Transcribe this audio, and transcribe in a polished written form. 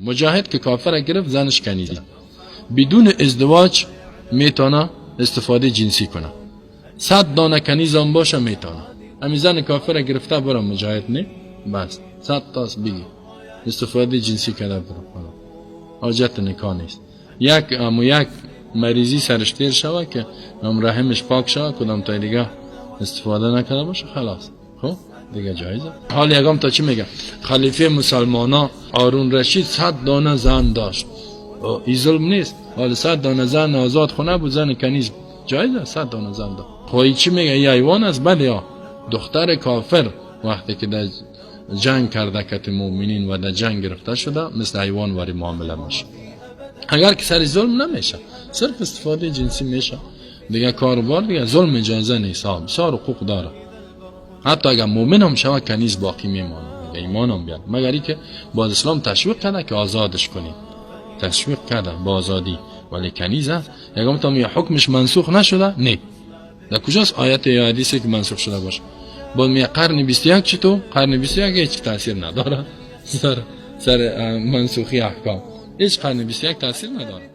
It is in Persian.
مجاهد که کافر گرفت زنش کنیزی بدون ازدواج میتونه استفاده جنسی کنه. 100 دانه کنیز هم باشه میتونه. همین زن کافر گرفته برام مجاهد نه بس 100 تاست بگی استفاده جنسی کرده برام حاجت نکاح نیست. یک مریضی سرش تیر شوه که رحمش پاک شوه کدام تا دیگه استفاده نکنه باشه خلاص خب دیگه جایزه. حال یکم تا چی میگه خلیفه مسلمانا هارون رشید 100 دانه زن داشت. این ظلم نیست؟ حال 100 دانه زن آزاد خونه بود زن کنیز جایزه 100 دانه زن داشت. خواهی چی میگه ای حیوان است؟ بله یا دختر کافر وقتی که در جنگ کرده کت مومنین و در جنگ گرفته شده مثل حیوان واری معامله میشه. اگر که سر ظلم نمیشه صرف استفاده جنسی میشه دیگه کاروبار دیگه ظلم اجازه نیست. بسیار حقوق داره. حتی اگر مومن هم شود کنیز باقی میمانه دیگه ایمان هم بیاد مگر اینکه باز اسلام تشویق کرده که آزادش کنید. تشویق کرده با آزادی ولی کنیز است یکم تا می حکمش منسوخ نشده نه. در کجاست آیت یا حدیثی که منسوخ شده باشه؟ با می قرن 21 چطور؟ قرن 21 هیچ تاثیر نداره سر منسوخی احکام. هیچ قرن 21 تاثیر نداره.